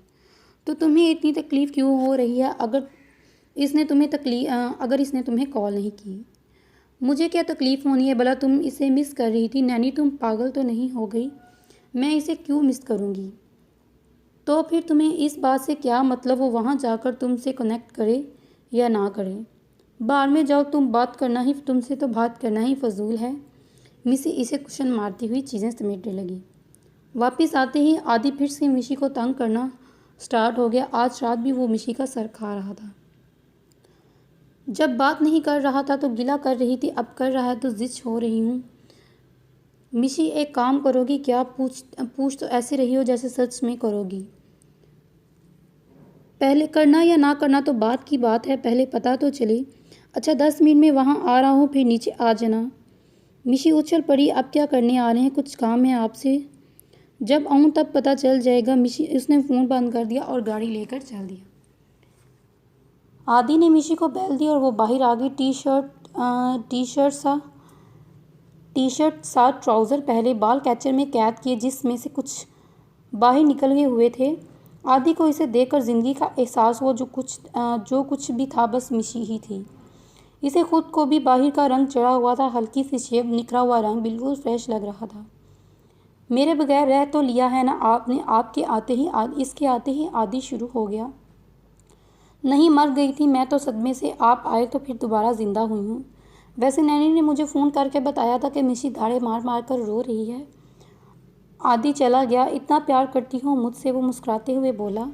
तो तुम्हें इतनी तकलीफ़ क्यों हो रही है अगर इसने तुम्हें कॉल नहीं की? मुझे क्या तकलीफ़ होनी है भला? तुम इसे मिस कर रही थी। नैनी, तुम पागल तो नहीं हो गई? मैं इसे क्यों मिस करूँगी? तो फिर तुम्हें इस बात से क्या मतलब वो वहाँ जाकर तुमसे कनेक्ट करे या ना करे? बाहर में जाओ, तुमसे तो बात करना ही फजूल है। मिशी इसे कुशन मारती हुई चीज़ें समेटने लगी। वापस आते ही आदि फिर से मिशी को तंग करना स्टार्ट हो गया। आज रात भी वो मिशी का सर खा रहा था। जब बात नहीं कर रहा था तो गिला कर रही थी, अब कर रहा है तो जिद हो रही हूँ। मिशी, एक काम करोगी क्या? पूछ तो ऐसे रही हो जैसे सच में करोगी। पहले करना या ना करना तो बात की बात है, पहले पता तो चले। अच्छा 10 मिनट में वहाँ आ रहा हूँ, फिर नीचे आ जाना। मिशी उछल पड़ी, अब क्या करने आ रहे हैं, कुछ काम है आपसे? जब आऊँ तब पता चल जाएगा। मिशी उसने फ़ोन बंद कर दिया और गाड़ी लेकर चल दिया। आदि ने मिशी को बैल दी और वो बाहर आ गई। टी शर्ट सा ट्राउज़र पहले, बाल कैचर में कैद किए जिसमें से कुछ बाहर निकले हुए थे। आदि को इसे देखकर ज़िंदगी का एहसास हुआ। जो कुछ भी था बस मिशी ही थी। इसे खुद को भी बाहर का रंग चढ़ा हुआ था, हल्की सी शेप, निखरा हुआ रंग, बिल्कुल फ्रेश लग रहा था। मेरे बगैर रह तो लिया है ना आपने? इसके आते ही आदि शुरू हो गया। नहीं, मर गई थी मैं तो सदमे से। आप आए तो फिर दोबारा जिंदा हुई हूँ। वैसे नैनी ने मुझे फ़ोन करके बताया था कि मिशी दाढ़े मार मार कर रो रही है। आदि चला गया। इतना प्यार करती हूँ मुझसे, वो मुस्कुराते हुए बोला।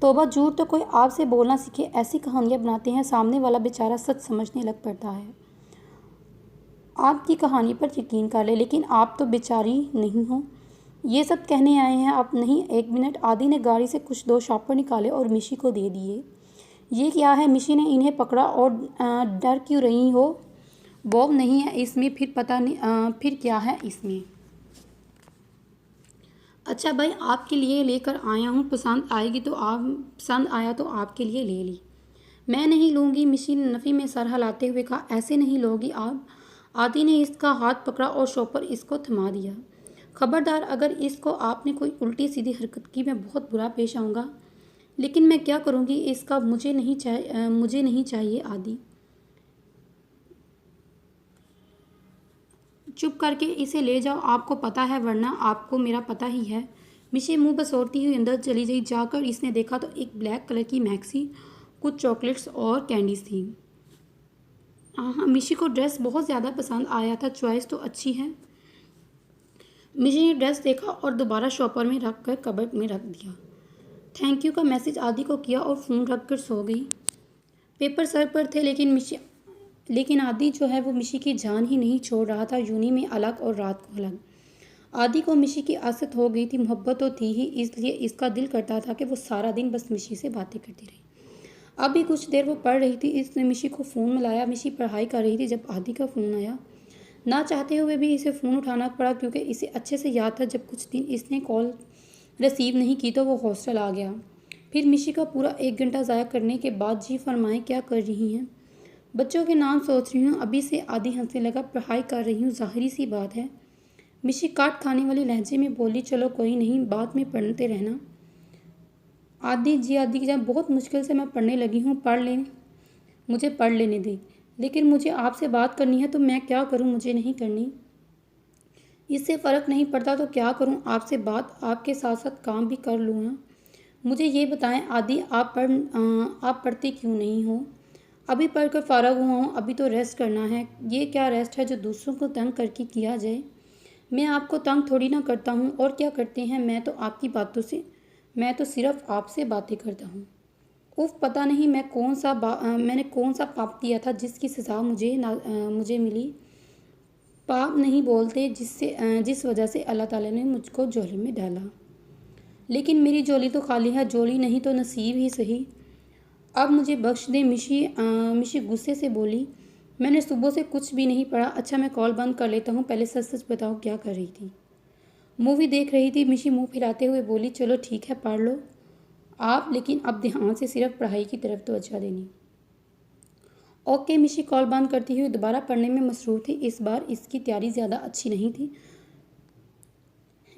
तौबा, झूठ तो कोई आपसे बोलना सीखे, ऐसी कहानियाँ बनाते हैं सामने वाला बेचारा सच समझने लग पड़ता है। आपकी कहानी पर यकीन कर ले, लेकिन आप तो बेचारी नहीं हो। ये सब कहने आए हैं आप? नहीं, एक मिनट। आदि ने गाड़ी से कुछ 2 शॉपर निकाले और मिशी को दे दिए। ये क्या है? मिशी ने इन्हें पकड़ा। और डर क्यों रही हो? बॉब नहीं है इसमें, फिर पता नहीं फिर क्या है इसमें? अच्छा भाई, आपके लिए लेकर आया हूँ, पसंद आया तो आपके लिए ले ली। मैं नहीं लूँगी, मिशी ने नफ़ी में सर हिलाते हुए कहा। ऐसे नहीं लोगी आप? आदि ने इसका हाथ पकड़ा और शॉपर इसको थमा दिया। खबरदार, अगर इसको आपने कोई उल्टी सीधी हरकत की मैं बहुत बुरा पेश आऊँगा। लेकिन मैं क्या करूँगी इसका? मुझे नहीं चाहिए आदि। चुप करके इसे ले जाओ, आपको पता है, वरना आपको मेरा पता ही है। मिशी मुंह बसोरती हुई अंदर चली गई। जाकर इसने देखा तो एक ब्लैक कलर की मैक्सी, कुछ चॉकलेट्स और कैंडीज थी। हाँ, मिशी को ड्रेस बहुत ज़्यादा पसंद आया था। चॉइस तो अच्छी है। मिशी ने ड्रेस देखा और दोबारा शॉपर में रख कर कबर्ड में रख दिया। थैंक यू का मैसेज आदि को किया और फ़ोन रख कर सो गई। पेपर सर पर थे, लेकिन आदि जो है वो मिशी की जान ही नहीं छोड़ रहा था। यूनी में अलग और रात को अलग। आदि को मिशी की आदत हो गई थी। मोहब्बत तो थी ही, इसलिए इसका दिल करता था कि वो सारा दिन बस मिशी से बातें करती रही। अभी कुछ देर वो पढ़ रही थी, इसने मिशी को फ़ोन मिलाया। मिशी पढ़ाई कर रही थी जब आदि का फ़ोन आया। ना चाहते हुए भी इसे फ़ोन उठाना पड़ा, क्योंकि इसे अच्छे से याद था जब कुछ दिन इसने कॉल रिसीव नहीं की तो वो हॉस्टल आ गया। फिर मिशी का पूरा 1 घंटा ज़ाया करने के बाद जी फरमाएं, क्या कर रही हैं? बच्चों के नाम सोच रही हूँ। अभी से आदि हंसने लगा। पढ़ाई कर रही हूँ, ज़ाहिरी सी बात है। मिशी काट खाने वाली लहजे में बोली। चलो कोई नहीं, बाद में पढ़ते रहना। आदि की जब बहुत मुश्किल से मैं पढ़ने लगी हूँ, मुझे पढ़ लेने दे। लेकिन मुझे आपसे बात करनी है तो मैं क्या करूँ? मुझे नहीं करनी। इससे फ़र्क नहीं पड़ता तो क्या करूँ? आपसे बात, आपके साथ साथ काम भी कर लूँ ना। मुझे ये बताएं आदि, आप पढ़ते क्यों नहीं हो? अभी पढ़कर फ़ारग हुआ हूँ, अभी तो रेस्ट करना है। ये क्या रेस्ट है जो दूसरों को तंग करके किया जाए? मैं आपको तंग थोड़ी ना करता हूँ। और क्या करते हैं? मैं तो सिर्फ आपसे बातें करता हूँ। उफ, पता नहीं मैंने कौन सा पाप किया था जिसकी सज़ा मुझे मिली। पाप नहीं बोलते जिस वजह से अल्लाह ताला ने मुझको झोली में डाला। लेकिन मेरी झोली तो खाली है। झोली नहीं तो नसीब ही सही। अब मुझे बख्श दे। मिशी गुस्से से बोली। मैंने सुबह से कुछ भी नहीं पढ़ा। अच्छा, मैं कॉल बंद कर लेता हूँ। पहले सच सच बताओ, क्या कर रही थी? मूवी देख रही थी। मिशी मुंह फैलाते हुए बोली। चलो ठीक है, पढ़ लो आप, लेकिन अब ध्यान से सिर्फ पढ़ाई की तरफ तवज्जो देनी। ओके। मिशी कॉल बंद करती हुई दोबारा पढ़ने में मसरूफ़ थी। इस बार इसकी तैयारी ज़्यादा अच्छी नहीं थी।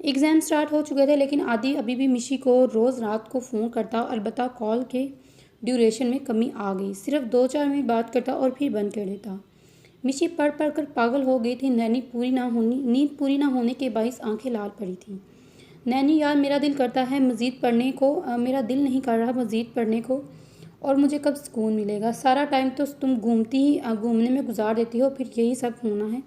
एग्ज़ाम स्टार्ट हो चुके थे, लेकिन आदि अभी भी मिशी को रोज़ रात को फ़ोन करता। अलबत्ता कॉल के ड्यूरेशन में कमी आ गई। सिर्फ 2-4 मिनट बात करता और फिर बंद कर देता। मिशी पढ़ पढ़ कर पागल हो गई थी। नींद पूरी ना होने के बाइस आंखें लाल पड़ी थी। नैनी यार, मेरा दिल करता है मज़ीद पढ़ने को। मेरा दिल नहीं कर रहा मज़ीद पढ़ने को। और मुझे कब सुकून मिलेगा? सारा टाइम तो तुम घूमने में गुजार देती हो, फिर यही सब होना है।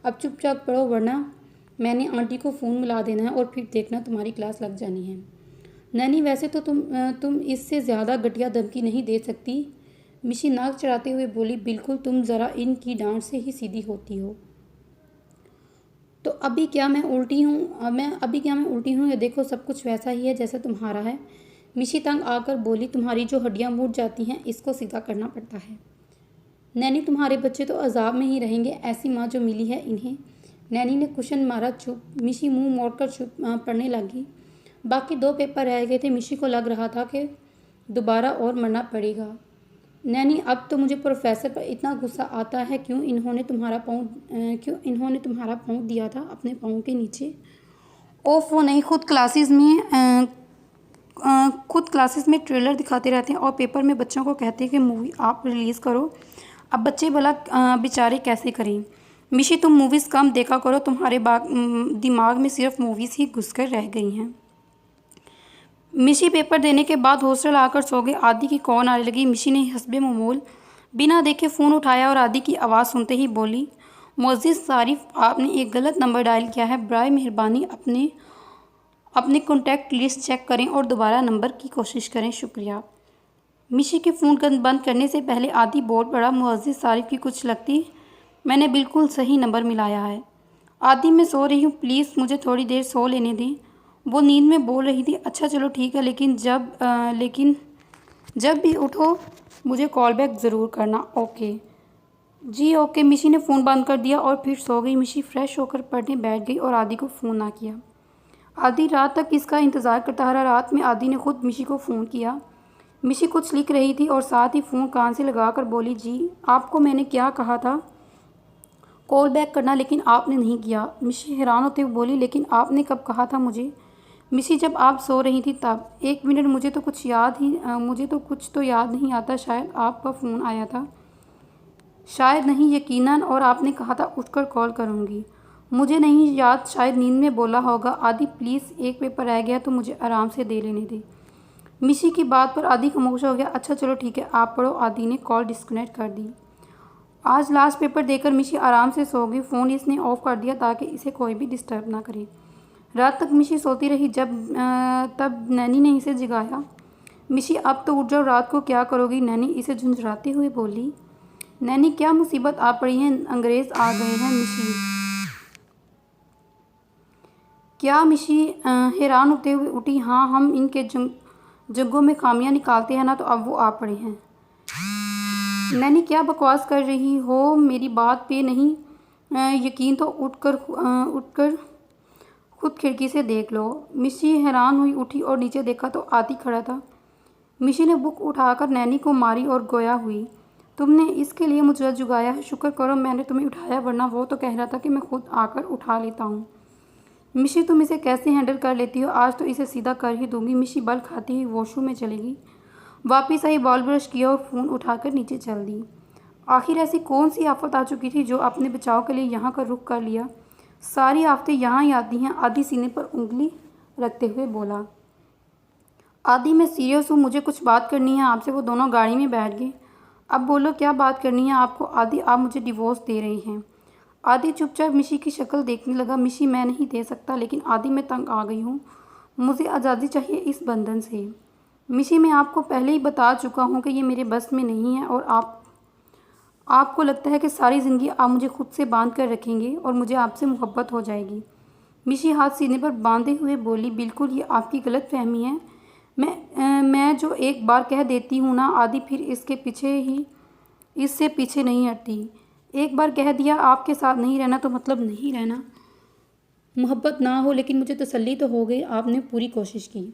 अब चुपचाप पढ़ो, वरना मैंने आंटी को फ़ोन मिला देना है और फिर देखना तुम्हारी क्लास लग जानी है। नैनी, वैसे तो तुम इससे ज़्यादा घटिया धमकी नहीं दे सकती। मिशी नाक चढ़ाते हुए बोली। बिल्कुल, तुम ज़रा इनकी डांट से ही सीधी होती हो। तो अभी क्या मैं उल्टी हूँ? या देखो सब कुछ वैसा ही है जैसा तुम्हारा है। मिशी तंग आकर बोली, तुम्हारी जो हड्डियां मुड़ जाती हैं इसको सीधा करना पड़ता है। नैनी, तुम्हारे बच्चे तो अजाब में ही रहेंगे, ऐसी माँ जो मिली है इन्हें। नैनी ने कुशन मारा चुप। मिशी मुंह मोड़कर चुप पढ़ने लगी। बाकी 2 पेपर रह गए थे। मिशी को लग रहा था कि दोबारा और मरना पड़ेगा। नैनी, अब तो मुझे प्रोफेसर पर इतना गुस्सा आता है, क्यों इन्होंने तुम्हारा पाँव दिया था अपने पाँव के नीचे। ओफ, वो नहीं, खुद क्लासेस में ट्रेलर दिखाते रहते हैं और पेपर में बच्चों को कहते हैं कि मूवी आप रिलीज़ करो। अब बच्चे भला बेचारे कैसे करें। मिशी, तुम मूवीज़ कम देखा करो, तुम्हारे दिमाग में सिर्फ मूवीज़ ही घुसकर रह गई हैं। मिशी पेपर देने के बाद हॉस्टल आकर सो गए। आदि की कॉल आने लगी। मिशी ने हस्बे मामूल बिना देखे फ़ोन उठाया और आदि की आवाज़ सुनते ही बोली, मुअज़्ज़िज़ सारिफ, आपने एक गलत नंबर डायल किया है। बराए मेहरबानी अपने कॉन्टैक्ट लिस्ट चेक करें और दोबारा नंबर की कोशिश करें, शुक्रिया। मिशी के फ़ोन बंद करने से पहले आदि बोल पड़ा, मुअज़्ज़िज़ सारिफ की कुछ लगती, मैंने बिल्कुल सही नंबर मिलाया है। आदि, मैं सो रही हूँ, प्लीज़ मुझे थोड़ी देर सो लेने दें। वो नींद में बोल रही थी। अच्छा चलो ठीक है, लेकिन जब भी उठो मुझे कॉल बैक ज़रूर करना। ओके जी ओके। मिशी ने फ़ोन बंद कर दिया और फिर सो गई। मिशी फ्रेश होकर पढ़ने बैठ गई और आदि को फ़ोन ना किया। आदि रात तक इसका इंतज़ार करता रहा। रात में आदि ने खुद मिशी को फ़ोन किया। मिशी कुछ लिख रही थी और साथ ही फ़ोन कान से लगाकर बोली, जी आपको मैंने क्या कहा था कॉल बैक करना, लेकिन आपने नहीं किया। मिशी हैरान होते हुए बोली, लेकिन आपने कब कहा था मुझे। मिशी, जब आप सो रही थी तब। 1 मिनट, मुझे तो कुछ तो याद नहीं आता। शायद आपका फ़ोन आया था, शायद नहीं, यकीनन, और आपने कहा था उठकर कॉल करूँगी। मुझे नहीं याद, शायद नींद में बोला होगा। आदि प्लीज़, एक पेपर रह गया तो मुझे आराम से दे लेने दे। मिशी की बात पर आदि खामोश हो गया। अच्छा चलो ठीक है, आप पढ़ो। आदि ने कॉल डिस्कनेक्ट कर दी। आज लास्ट पेपर देकर मिशी आराम से सो गई। फ़ोन इसने ऑफ कर दिया ताकि इसे कोई भी डिस्टर्ब ना करे। रात तक मिशी सोती रही। तब नैनी ने इसे जगाया। मिशी, अब तो उठ जाओ, रात को क्या करोगी। नैनी इसे झुंझुराते हुए बोली। नैनी, क्या मुसीबत आ पड़ी है, अंग्रेज़ आ गए हैं। मिशी, क्या। मिशी हैरान होते हुए उठी। हाँ, हम इनके जंगों में खामियां निकालते हैं ना, तो अब वो आ पड़े हैं। नैनी, क्या बकवास कर रही हो, मेरी बात पे नहीं यकीन तो उठकर खुद खिड़की से देख लो। मिशी हैरान हुई, उठी और नीचे देखा तो आदि खड़ा था। मिशी ने बुक उठाकर नैनी को मारी और गोया हुई, तुमने इसके लिए मुझे जुगाया है, शुक्र करो मैंने तुम्हें उठाया, वरना वो तो कह रहा था कि मैं खुद आकर उठा लेता हूँ। मिशी, तुम इसे कैसे हैंडल कर लेती हो, आज तो इसे सीधा कर ही दूंगी। मिशी बल खाती हुई वॉशरूम में चलेगी। वापिस आई, बॉल ब्रश किया और फ़ोन उठाकर नीचे चल दी। आखिर ऐसी कौन सी आफत आ चुकी थी जो अपने बचाव के लिए यहाँ का रुख कर लिया। सारी आफतें यहाँ ही आती हैं। आदि सीने पर उंगली रखते हुए बोला। आदि, मैं सीरियस हूँ, मुझे कुछ बात करनी है आपसे। वो दोनों गाड़ी में बैठ गए। अब बोलो, क्या बात करनी है आपको। आदि, आप मुझे डिवोर्स दे रही हैं। आदि चुपचाप मिशी की शक्ल देखने लगा। मिशी, मैं नहीं दे सकता, लेकिन आदि मैं तंग आ गई हूँ, मुझे आज़ादी चाहिए इस बंधन से। मिशी, मैं आपको पहले ही बता चुका हूँ कि ये मेरे बस में नहीं है, और आपको लगता है कि सारी ज़िंदगी आप मुझे खुद से बांध कर रखेंगे और मुझे आपसे मोहब्बत हो जाएगी। मिशी हाथ सीने पर बांधे हुए बोली, बिल्कुल ये आपकी गलत फहमी है। मैं जो एक बार कह देती हूँ ना आदि, फिर इससे पीछे नहीं हटती। एक बार कह दिया आपके साथ नहीं रहना तो मतलब नहीं रहना। मोहब्बत ना हो, लेकिन मुझे तसल्ली तो हो गई, आपने पूरी कोशिश की।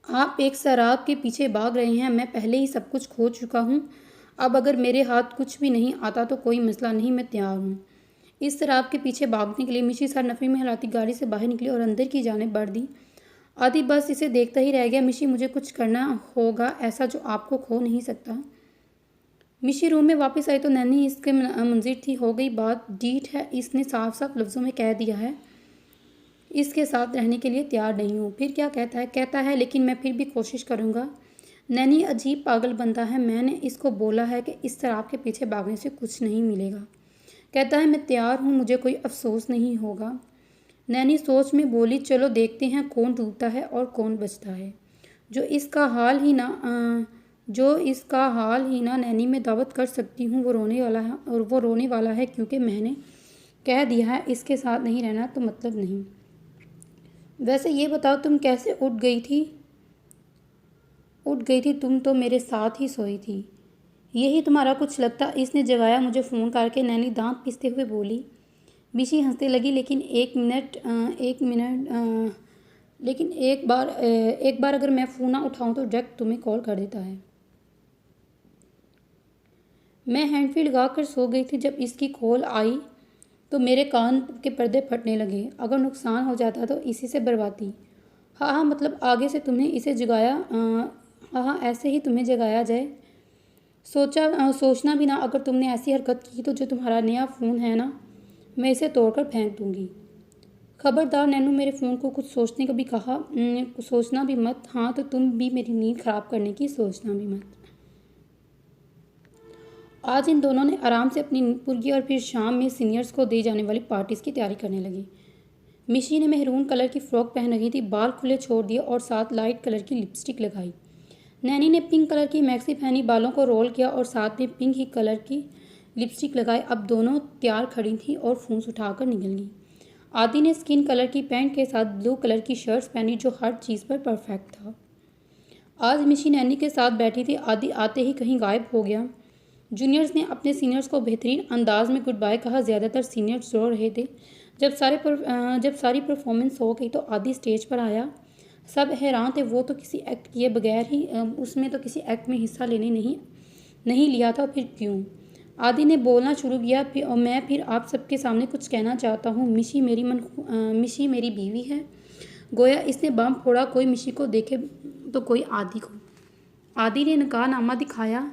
आप एक शराब के पीछे भाग रहे हैं, मैं पहले ही सब कुछ खो चुका हूँ। अब अगर मेरे हाथ कुछ भी नहीं आता तो कोई मसला नहीं, मैं तैयार हूँ। इस शराब के पीछे भागने के लिए मिशी सर नफ़ी में हिलाती गाड़ी से बाहर निकली और अंदर की जाने बढ़ दी। आदि बस इसे देखता ही रह गया। मिशी, मुझे कुछ करना होगा ऐसा जो आपको खो नहीं सकता। मिशी रूम में वापस आई तो नैनी इसके मुंजिर थी। हो गई बात, डीठ है, इसने साफ साफ लफ्ज़ों में कह दिया है इसके साथ रहने के लिए तैयार नहीं हूँ। फिर क्या कहता है, लेकिन मैं फिर भी कोशिश करूँगा। नैनी अजीब पागल बनता है। मैंने इसको बोला है कि इस शराब के पीछे भागने से कुछ नहीं मिलेगा। कहता है मैं तैयार हूँ, मुझे कोई अफसोस नहीं होगा। नैनी सोच में बोली, चलो देखते हैं कौन डूबता है और कौन बचता है। जो इसका हाल ही ना नैनी में दावत कर सकती हूँ, वो रोने वाला है क्योंकि मैंने कह दिया है इसके साथ नहीं रहना तो मतलब नहीं। वैसे ये बताओ, तुम कैसे उठ गई थी। उठ गई थी, तुम तो मेरे साथ ही सोई थी। यही तुम्हारा कुछ लगता, इसने जगाया मुझे फ़ोन करके, नैनी दांत पीसते हुए बोली। मिशी हंसने लगी, लेकिन एक बार अगर मैं फ़ोन ना उठाऊं तो जैक तुम्हें कॉल कर देता है। मैं हैंडफ्री लगा कर सो गई थी। जब इसकी कॉल आई तो मेरे कान के पर्दे फटने लगे। अगर नुकसान हो जाता तो इसी से बर्बादी। हाँ हाँ, मतलब आगे से तुम्हें इसे जगाया, हाँ हाँ, ऐसे ही तुम्हें जगाया जाए। सोचना भी ना, अगर तुमने ऐसी हरकत की तो जो तुम्हारा नया फ़ोन है ना, मैं इसे तोड़कर फेंक दूंगी। खबरदार नैनू, मेरे फ़ोन को कुछ सोचने का भी कहा, सोचना भी मत। हाँ तो तुम भी मेरी नींद ख़राब करने की सोचना भी मत। आज इन दोनों ने आराम से अपनी नींद पूरी की और फिर शाम में सीनियर्स को दी जाने वाली पार्टीज़ की तैयारी करने लगी। मिशी ने मेहरून कलर की फ़्रॉक पहन रखी थी, बाल खुले छोड़ दिए और साथ लाइट कलर की लिपस्टिक लगाई। नैनी ने पिंक कलर की मैक्सी पहनी, बालों को रोल किया और साथ में पिंक ही कलर की लिपस्टिक लगाई। अब दोनों तैयार खड़ी थी और फ़ोन उठाकर निकल गई। आदि ने स्किन कलर की पैंट के साथ ब्लू कलर की शर्ट्स पहनी, जो हर चीज़ पर परफेक्ट था। आज मिशी नैनी के साथ बैठी थी। आदि आते ही कहीं गायब हो गया। जूनियर्स ने अपने सीनियर्स को बेहतरीन अंदाज में गुड बाय कहा। ज़्यादातर सीनियर्स रो रहे थे। जब सारी परफॉर्मेंस हो गई तो आदि स्टेज पर आया। सब हैरान थे, वो तो किसी एक्ट किए बगैर ही उसमें तो किसी एक्ट में हिस्सा लेने नहीं लिया था, फिर क्यों। आदि ने बोलना शुरू किया, मैं फिर आप सबके सामने कुछ कहना चाहता हूँ। मिशी मेरी बीवी है। गोया इसने बम फोड़ा, कोई मिशी को देखे तो कोई आदि को। आदि ने निकाहनामा दिखाया।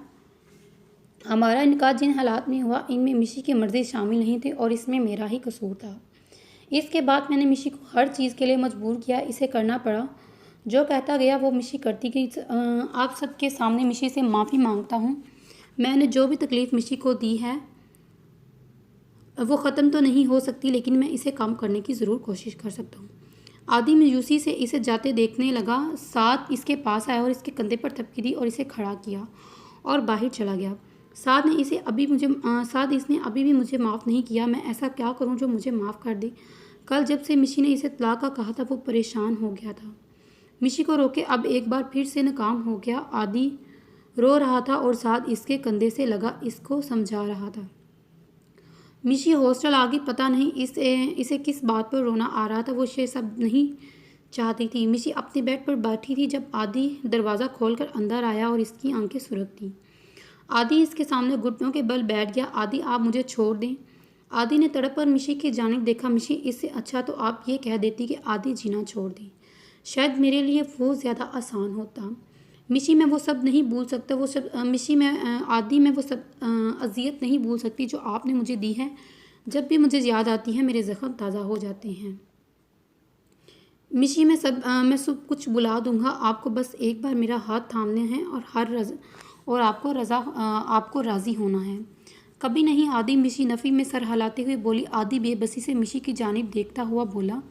हमारा निकाह जिन हालात में हुआ, इनमें मिशी की मर्जी शामिल नहीं थी और इसमें मेरा ही कसूर था। इसके बाद मैंने मिशी को हर चीज़ के लिए मजबूर किया, इसे करना पड़ा। जो कहता गया वो मिशी करती गई। आप सबके सामने मिशी से माफ़ी मांगता हूँ। मैंने जो भी तकलीफ़ मिशी को दी है वो ख़त्म तो नहीं हो सकती, लेकिन मैं इसे कम करने की ज़रूर कोशिश कर सकता हूँ। आदि मायूसी से इसे जाते देखने लगा, साथ इसके पास आया और इसके कंधे पर थपकी दी और इसे खड़ा किया और बाहर चला गया। साथ इसने अभी भी मुझे माफ़ नहीं किया। मैं ऐसा क्या करूं जो मुझे माफ़ कर दे। कल जब से मिशी ने इसे तलाक का कहा था वो परेशान हो गया था। मिशी को रोके अब एक बार फिर से नाकाम हो गया। आदि रो रहा था और साथ इसके कंधे से लगा इसको समझा रहा था। मिशी हॉस्टल आ गई। पता नहीं इसे किस बात पर रोना आ रहा था। वो ये सब नहीं चाहती थी। मिशी अपने बेड पर बैठी थी जब आदि दरवाज़ा खोलकर अंदर आया और इसकी आंखें सुरख थीं। आदि इसके सामने घुटनों के बल बैठ गया। आदि, आप मुझे छोड़ दें। आदि ने तड़प कर मिशी की जानिब देखा। मिशी, इससे अच्छा तो आप ये कह देती कि आदि जीना छोड़ दें, शायद मेरे लिए वो ज़्यादा आसान होता। मिशी, मैं वो सब नहीं भूल सकता। वो सब मिशी, मैं आदि, मैं वो सब अजियत नहीं भूल सकती जो आपने मुझे दी है। जब भी मुझे याद आती है मेरे ज़ख्म ताज़ा हो जाते हैं। मिशी, मैं सब कुछ बुला दूंगा। आपको बस एक बार मेरा हाथ थामने हैं और आपको राज़ी होना है। कभी नहीं आदि, मिशी नफ़ी में सर हिलाते हुए बोली। आदि बेबसी से मिशी की जानिब देखता हुआ बोला।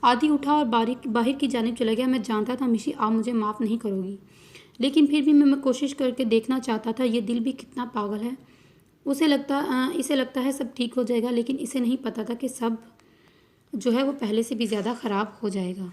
आदि उठा और बाहर की जानिब चला गया। मैं जानता था मिशी आप मुझे माफ़ नहीं करोगी, लेकिन फिर भी मैं कोशिश करके देखना चाहता था। ये दिल भी कितना पागल है। इसे लगता है सब ठीक हो जाएगा, लेकिन इसे नहीं पता था कि सब जो है वो पहले से भी ज़्यादा ख़राब हो जाएगा।